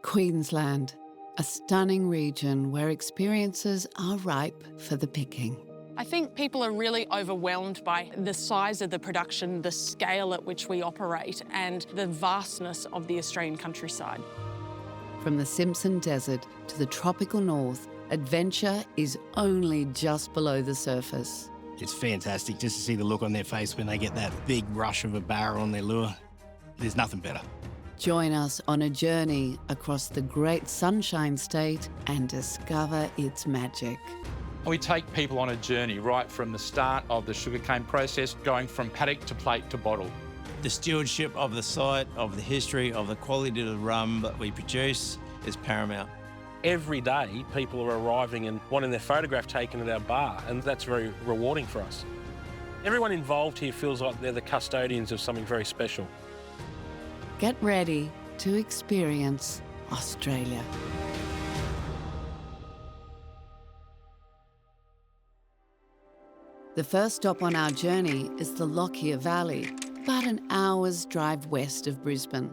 Queensland, a stunning region where experiences are ripe for the picking. I think people are really overwhelmed by the size of the production, the scale at which we operate, and the vastness of the Australian countryside. From the Simpson Desert to the tropical north, adventure is only just below the surface. It's fantastic just to see the look on their face when they get that big rush of a barra on their lure. There's nothing better. Join us on a journey across the great Sunshine State and discover its magic. We take people on a journey right from the start of the sugarcane process, going from paddock to plate to bottle. The stewardship of the site, of the history, of the quality of the rum that we produce is paramount. Every day, people are arriving and wanting their photograph taken at our bar, and that's very rewarding for us. Everyone involved here feels like they're the custodians of something very special. Get ready to experience Australia. The first stop on our journey is the Lockyer Valley, about an hour's drive west of Brisbane.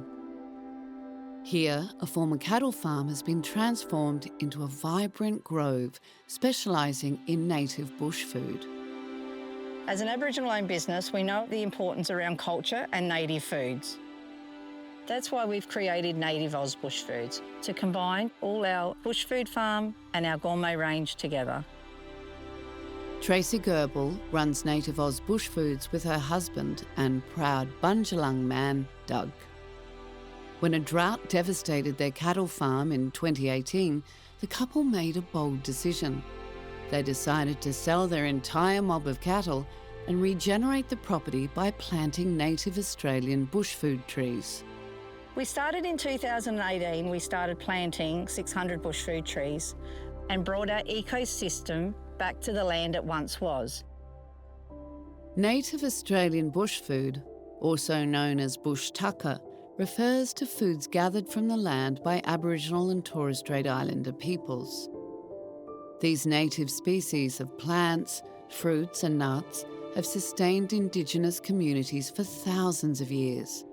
Here, a former cattle farm has been transformed into a vibrant grove specialising in native bush food. As an Aboriginal-owned business, we know the importance around culture and native foods. That's why we've created Native Oz Bush Foods, to combine all our bush food farm and our gourmet range together. Tracy Goebel runs Native Oz Bush Foods with her husband and proud Bundjalung man, Doug. When a drought devastated their cattle farm in 2018, the couple made a bold decision. They decided to sell their entire mob of cattle and regenerate the property by planting native Australian bush food trees. We started in 2018, we started planting 600 bush food trees and brought our ecosystem back to the land it once was. Native Australian bush food, also known as bush tucker, refers to foods gathered from the land by Aboriginal and Torres Strait Islander peoples. These native species of plants, fruits and nuts have sustained Indigenous communities for thousands of years.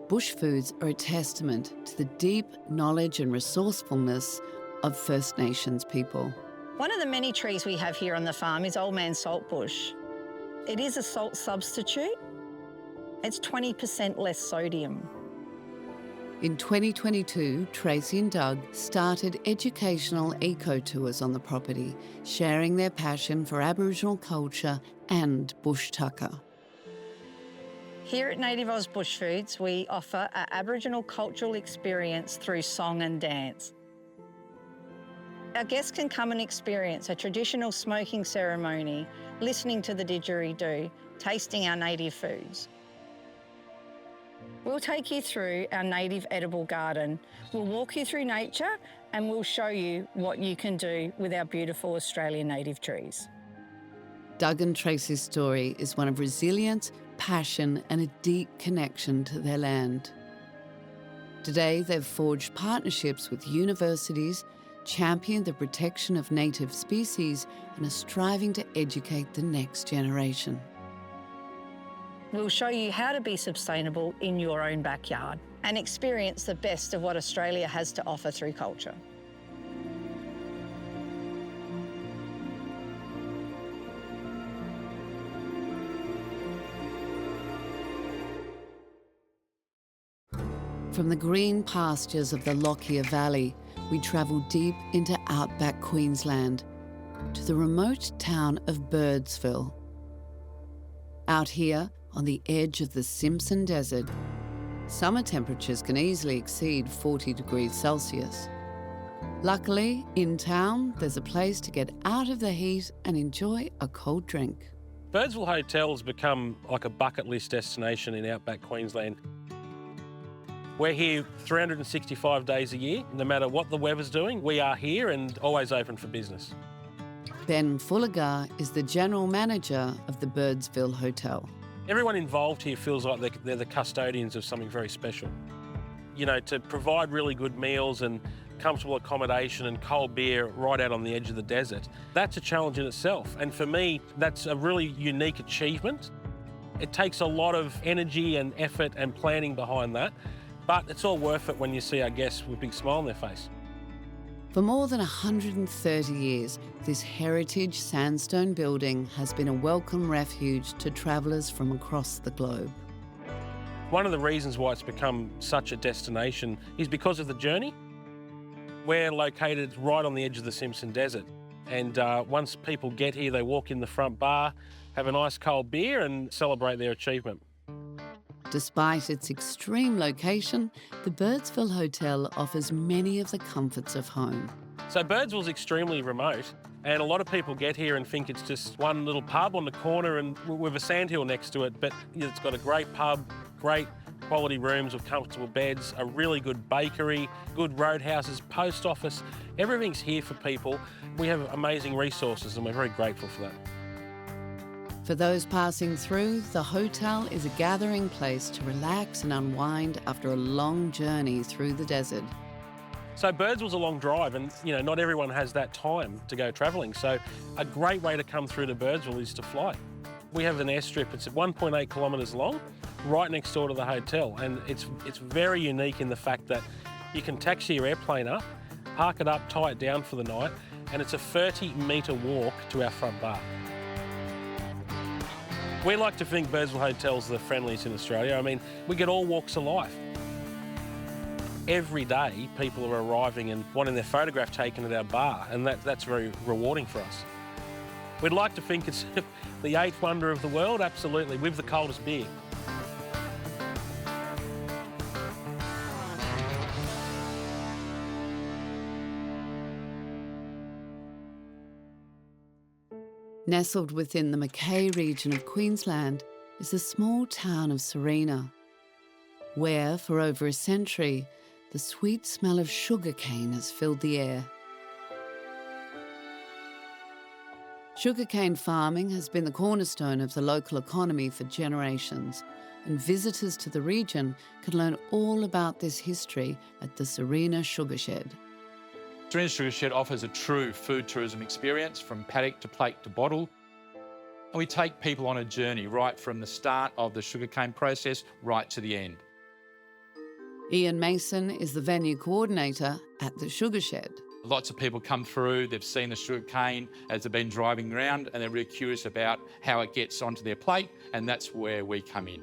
Bush foods are a testament to the deep knowledge and resourcefulness of First Nations people. One of the many trees we have here on the farm is Old Man Saltbush. It is a salt substitute. It's 20% less sodium. In 2022, Tracy and Doug started educational eco-tours on the property, sharing their passion for Aboriginal culture and bush tucker. Here at Native Oz Bush Foods, we offer an Aboriginal cultural experience through song and dance. Our guests can come and experience a traditional smoking ceremony, listening to the didgeridoo, tasting our native foods. We'll take you through our native edible garden. We'll walk you through nature and we'll show you what you can do with our beautiful Australian native trees. Doug and Tracy's story is one of resilience, passion and a deep connection to their land. Today, they've forged partnerships with universities, championed the protection of native species and are striving to educate the next generation. We'll show you how to be sustainable in your own backyard and experience the best of what Australia has to offer through culture. From the green pastures of the Lockyer Valley, we travel deep into outback Queensland to the remote town of Birdsville. Out here, on the edge of the Simpson Desert, summer temperatures can easily exceed 40 degrees Celsius. Luckily, in town, there's a place to get out of the heat and enjoy a cold drink. Birdsville Hotel has become like a bucket list destination in outback Queensland. We're here 365 days a year. No matter what the weather's doing, we are here and always open for business. Ben Fullagar is the general manager of the Birdsville Hotel. Everyone involved here feels like they're the custodians of something very special. You know, to provide really good meals and comfortable accommodation and cold beer right out on the edge of the desert, that's a challenge in itself. And for me, that's a really unique achievement. It takes a lot of energy and effort and planning behind that. But it's all worth it when you see our guests with a big smile on their face. For more than 130 years, this heritage sandstone building has been a welcome refuge to travellers from across the globe. One of the reasons why it's become such a destination is because of the journey. We're located right on the edge of the Simpson Desert, and once people get here, they walk in the front bar, have a nice cold beer and celebrate their achievement. Despite its extreme location, the Birdsville Hotel offers many of the comforts of home. So Birdsville's extremely remote, and a lot of people get here and think it's just one little pub on the corner and with a sandhill next to it, but it's got a great pub, great quality rooms with comfortable beds, a really good bakery, good roadhouses, post office. Everything's here for people. We have amazing resources and we're very grateful for that. For those passing through, the hotel is a gathering place to relax and unwind after a long journey through the desert. So Birdsville's a long drive and, not everyone has that time to go travelling. So a great way to come through to Birdsville is to fly. We have an airstrip, it's 1.8 kilometres long, right next door to the hotel. And it's very unique in the fact that you can taxi your airplane up, park it up, tie it down for the night, and it's a 30-metre walk to our front bar. We like to think Birdsville Hotel's the friendliest in Australia. I mean, we get all walks of life. Every day, people are arriving and wanting their photograph taken at our bar, and that's very rewarding for us. We'd like to think it's the eighth wonder of the world, absolutely, with the coldest beer. Nestled within the Mackay region of Queensland is the small town of Sarina, where, for over a century, the sweet smell of sugarcane has filled the air. Sugarcane farming has been the cornerstone of the local economy for generations, and visitors to the region can learn all about this history at the Sarina Sugar Shed. Sarina Sugar Shed offers a true food tourism experience from paddock to plate to bottle. And we take people on a journey right from the start of the sugarcane process right to the end. Ian Mason is the venue coordinator at the Sugar Shed. Lots of people come through, they've seen the sugarcane as they've been driving around and they're really curious about how it gets onto their plate, and that's where we come in.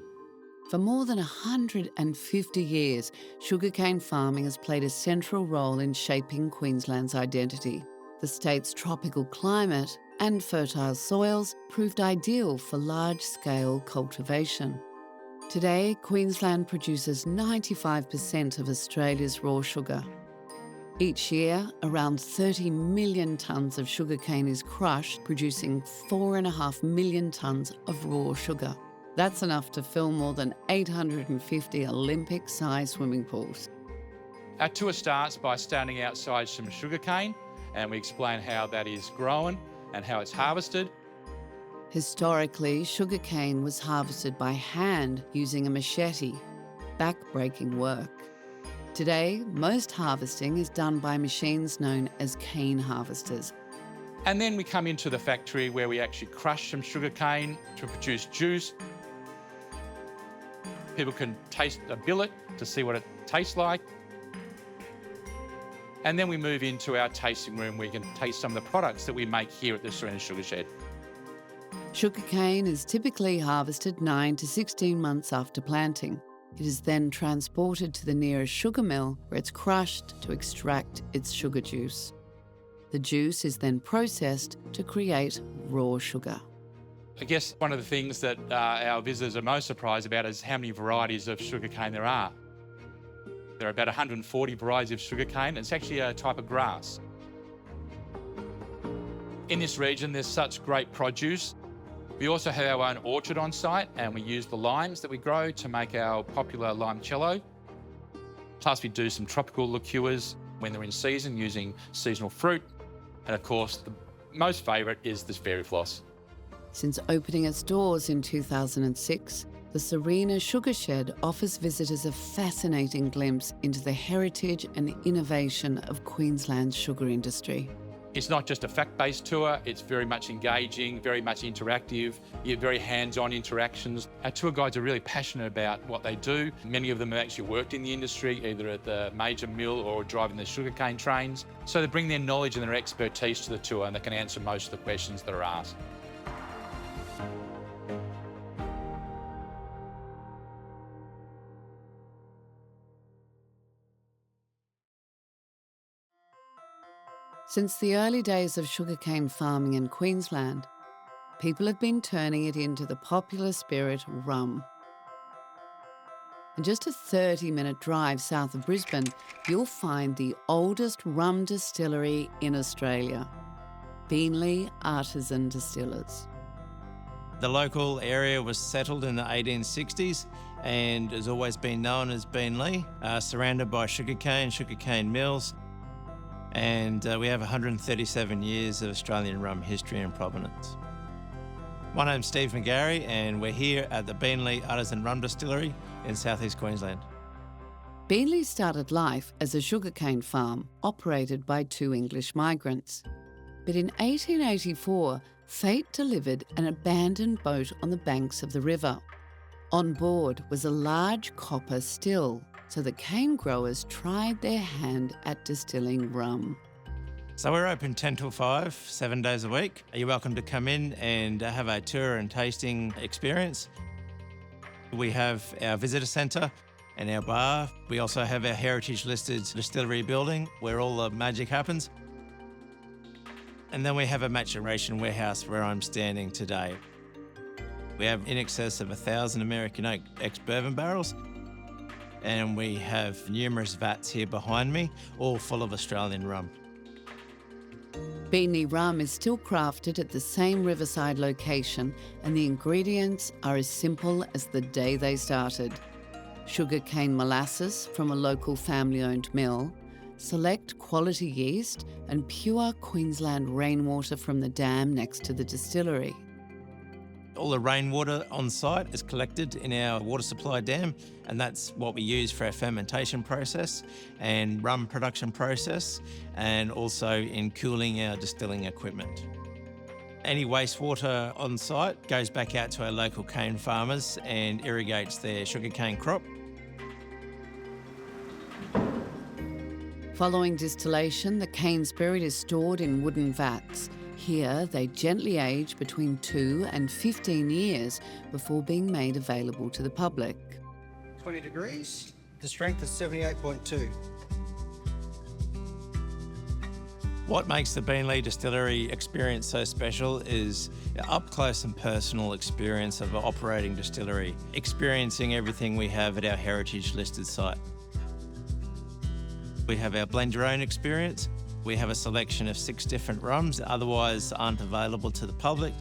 For more than 150 years, sugarcane farming has played a central role in shaping Queensland's identity. The state's tropical climate and fertile soils proved ideal for large-scale cultivation. Today, Queensland produces 95% of Australia's raw sugar. Each year, around 30 million tonnes of sugarcane is crushed, producing 4.5 million tonnes of raw sugar. That's enough to fill more than 850 Olympic-sized swimming pools. Our tour starts by standing outside some sugarcane, and we explain how that is grown and how it's harvested. Historically, sugarcane was harvested by hand using a machete, back-breaking work. Today, most harvesting is done by machines known as cane harvesters. And then we come into the factory where we actually crush some sugarcane to produce juice. People can taste a billet to see what it tastes like. And then we move into our tasting room where you can taste some of the products that we make here at the Sarina Sugar Shed. Sugarcane is typically harvested 9 to 16 months after planting. It is then transported to the nearest sugar mill where it's crushed to extract its sugar juice. The juice is then processed to create raw sugar. I guess one of the things that our visitors are most surprised about is how many varieties of sugarcane there are. There are about 140 varieties of sugarcane. It's actually a type of grass. In this region, there's such great produce. We also have our own orchard on site, and we use the limes that we grow to make our popular limoncello. Plus, we do some tropical liqueurs when they're in season using seasonal fruit. And of course, the most favourite is this fairy floss. Since opening its doors in 2006, the Sarina Sugar Shed offers visitors a fascinating glimpse into the heritage and innovation of Queensland's sugar industry. It's not just a fact-based tour, it's very much engaging, very much interactive. You have very hands-on interactions. Our tour guides are really passionate about what they do. Many of them have actually worked in the industry, either at the major mill or driving the sugarcane trains. So they bring their knowledge and their expertise to the tour, and they can answer most of the questions that are asked. Since the early days of sugarcane farming in Queensland, people have been turning it into the popular spirit rum. And just a 30-minute drive south of Brisbane, you'll find the oldest rum distillery in Australia, Beenleigh Artisan Distillers. The local area was settled in the 1860s and has always been known as Beenleigh, surrounded by sugarcane mills. And we have 137 years of Australian rum history and provenance. My name's Steve McGarry, and we're here at the Beenleigh Artisan Rum Distillery in southeast Queensland. Beenleigh started life as a sugarcane farm operated by 2 English migrants. But in 1884, fate delivered an abandoned boat on the banks of the river. On board was a large copper still, so the cane growers tried their hand at distilling rum. So we're open 10 till 5, 7 days a week. You're welcome to come in and have a tour and tasting experience. We have our visitor centre and our bar. We also have our heritage listed distillery building where all the magic happens. And then we have a maturation warehouse where I'm standing today. We have in excess of 1,000 American oak ex-bourbon barrels. And we have numerous vats here behind me, all full of Australian rum. Beenleigh rum is still crafted at the same riverside location, and the ingredients are as simple as the day they started. Sugarcane molasses from a local family-owned mill, select quality yeast, and pure Queensland rainwater from the dam next to the distillery. All the rainwater on site is collected in our water supply dam, and that's what we use for our fermentation process and rum production process, and also in cooling our distilling equipment. Any wastewater on site goes back out to our local cane farmers and irrigates their sugarcane crop. Following distillation, the cane spirit is stored in wooden vats. Here, they gently age between 2 and 15 years before being made available to the public. 20 degrees, the strength is 78.2. What makes the Beenleigh Distillery experience so special is an up-close and personal experience of an operating distillery, experiencing everything we have at our heritage listed site. We have our blend your own experience. We have a selection of 6 different rums that otherwise aren't available to the public.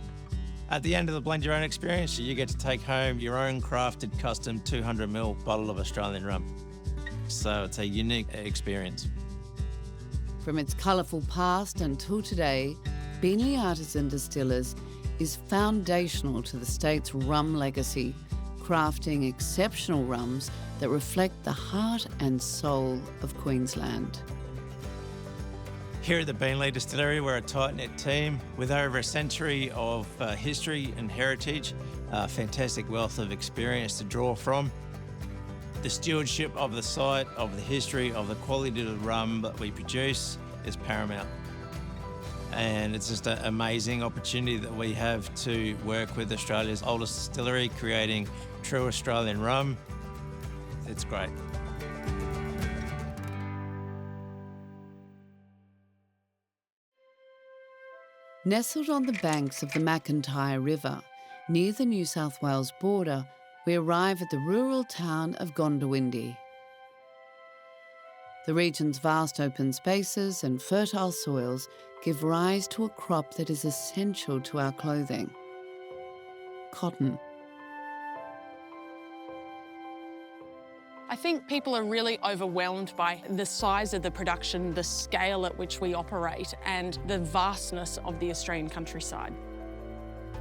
At the end of the blend your own experience, you get to take home your own crafted custom 200ml bottle of Australian rum. So it's a unique experience. From its colourful past until today, Beenleigh Artisan Distillers is foundational to the state's rum legacy, crafting exceptional rums that reflect the heart and soul of Queensland. Here at the Beenleigh Distillery, we're a tight-knit team with over a century of history and heritage, a fantastic wealth of experience to draw from. The stewardship of the site, of the history, of the quality of the rum that we produce is paramount. And it's just an amazing opportunity that we have to work with Australia's oldest distillery, creating true Australian rum. It's great. Nestled on the banks of the McIntyre River, near the New South Wales border, we arrive at the rural town of Goondiwindi. The region's vast open spaces and fertile soils give rise to a crop that is essential to our clothing: cotton. I think people are really overwhelmed by the size of the production, the scale at which we operate, and the vastness of the Australian countryside.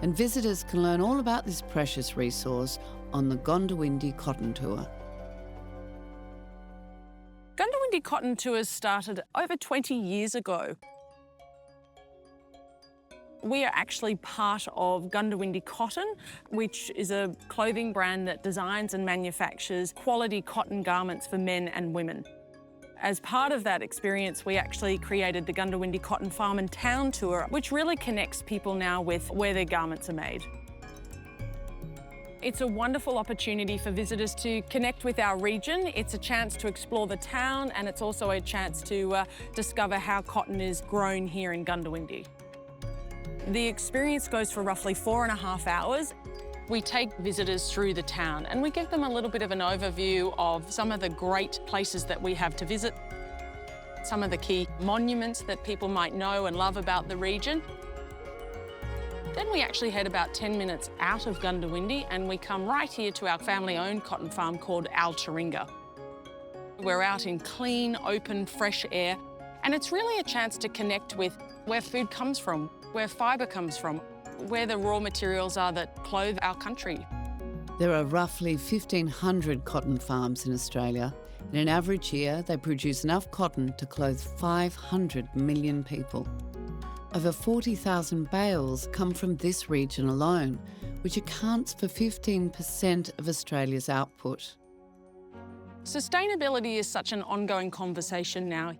And visitors can learn all about this precious resource on the Goondiwindi Cotton Tour. Goondiwindi Cotton Tours started over 20 years ago. We are actually part of Goondiwindi Cotton, which is a clothing brand that designs and manufactures quality cotton garments for men and women. As part of that experience, we actually created the Goondiwindi Cotton Farm and Town Tour, which really connects people now with where their garments are made. It's a wonderful opportunity for visitors to connect with our region. It's a chance to explore the town, and it's also a chance to discover how cotton is grown here in Goondiwindi. The experience goes for roughly 4.5 hours. We take visitors through the town and we give them a little bit of an overview of some of the great places that we have to visit, some of the key monuments that people might know and love about the region. Then we actually head about 10 minutes out of Goondiwindi and we come right here to our family-owned cotton farm called Al Taringa. We're out in clean, open, fresh air, and it's really a chance to connect with where food comes from, where fibre comes from, where the raw materials are that clothe our country. There are roughly 1,500 cotton farms in Australia. In an average year, they produce enough cotton to clothe 500 million people. Over 40,000 bales come from this region alone, which accounts for 15% of Australia's output. Sustainability is such an ongoing conversation now.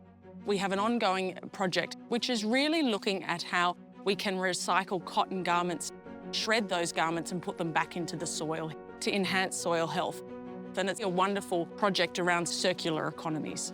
We have an ongoing project which is really looking at how we can recycle cotton garments, shred those garments and put them back into the soil to enhance soil health. And it's a wonderful project around circular economies.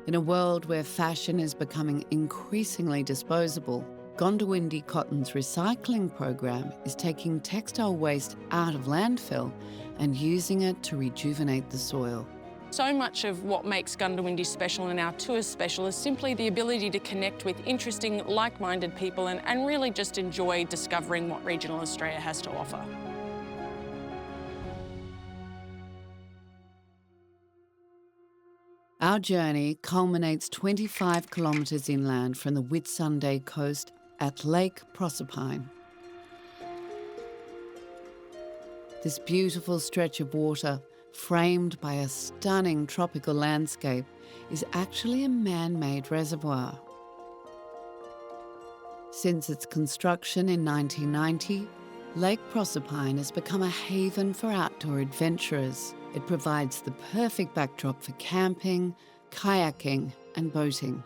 In a world where fashion is becoming increasingly disposable, Goondiwindi Cotton's recycling program is taking textile waste out of landfill and using it to rejuvenate the soil. So much of what makes Goondiwindi special and our tours special is simply the ability to connect with interesting, like-minded people and really just enjoy discovering what regional Australia has to offer. Our journey culminates 25 kilometres inland from the Whitsunday coast at Lake Proserpine. This beautiful stretch of water, framed by a stunning tropical landscape, is actually a man-made reservoir. Since its construction in 1990, Lake Proserpine has become a haven for outdoor adventurers. It provides the perfect backdrop for camping, kayaking and boating.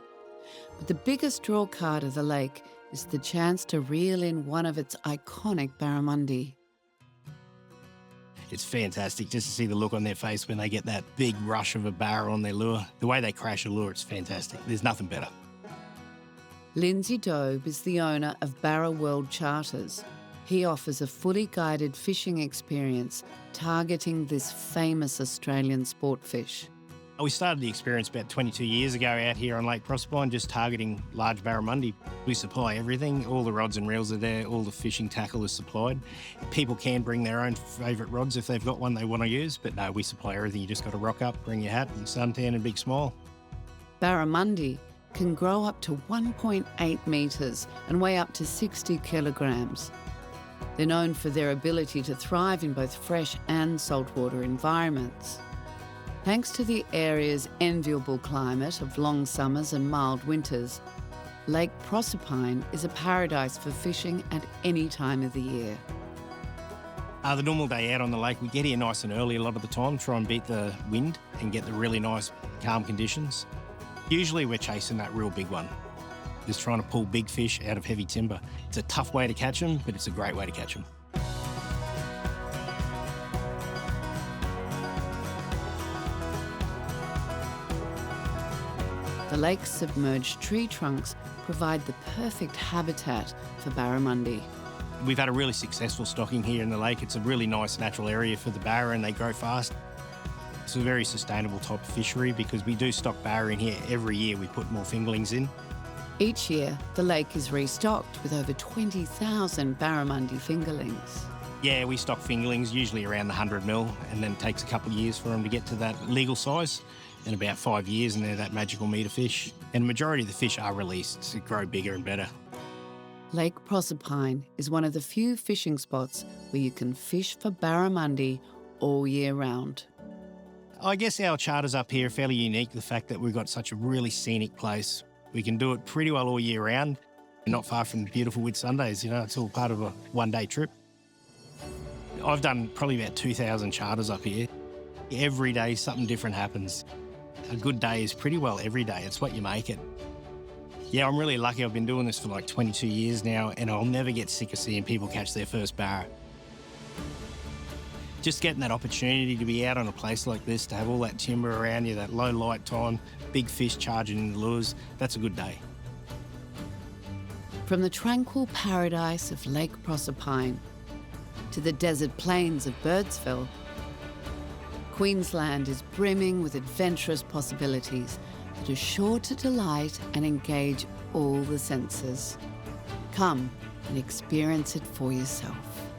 But the biggest draw card of the lake is the chance to reel in one of its iconic barramundi. It's fantastic just to see the look on their face when they get that big rush of a barra on their lure. The way they crash a lure, it's fantastic. There's nothing better. Lindsay Dobe is the owner of Barra World Charters. He offers a fully guided fishing experience targeting this famous Australian sport fish. We started the experience about 22 years ago out here on Lake Proserpine, just targeting large barramundi. We supply everything, all the rods and reels are there, all the fishing tackle is supplied. People can bring their own favourite rods if they've got one they want to use, but no, we supply everything. You just got to rock up, bring your hat and suntan and a big smile. Barramundi can grow up to 1.8 metres and weigh up to 60 kilograms. They're known for their ability to thrive in both fresh and saltwater environments. Thanks to the area's enviable climate of long summers and mild winters, Lake Proserpine is a paradise for fishing at any time of the year. The normal day out on the lake, we get here nice and early a lot of the time, try and beat the wind and get the really nice calm conditions. Usually we're chasing that real big one, just trying to pull big fish out of heavy timber. It's a tough way to catch them, but it's a great way to catch them. The lake's submerged tree trunks provide the perfect habitat for barramundi. We've had a really successful stocking here in the lake. It's a really nice natural area for the barra and they grow fast. It's a very sustainable type of fishery because we do stock barra in here every year. We put more fingerlings in. Each year, the lake is restocked with over 20,000 barramundi fingerlings. Yeah, we stock fingerlings usually around the 100 mil and then it takes a couple of years for them to get to that legal size. In about 5 years and they're that magical meter fish. And the majority of the fish are released to grow bigger and better. Lake Proserpine is one of the few fishing spots where you can fish for barramundi all year round. I guess our charters up here are fairly unique, the fact that we've got such a really scenic place. We can do it pretty well all year round. Not far from beautiful Whitsundays, you know, it's all part of a one-day trip. I've done probably about 2,000 charters up here. Every day something different happens. A good day is pretty well every day. It's what you make it. Yeah, I'm really lucky. I've been doing this for like 22 years now, and I'll never get sick of seeing people catch their first barra. Just getting that opportunity to be out on a place like this, to have all that timber around you, that low light time, big fish charging in the lures, that's a good day. From the tranquil paradise of Lake Proserpine to the desert plains of Birdsville, Queensland is brimming with adventurous possibilities that are sure to delight and engage all the senses. Come and experience it for yourself.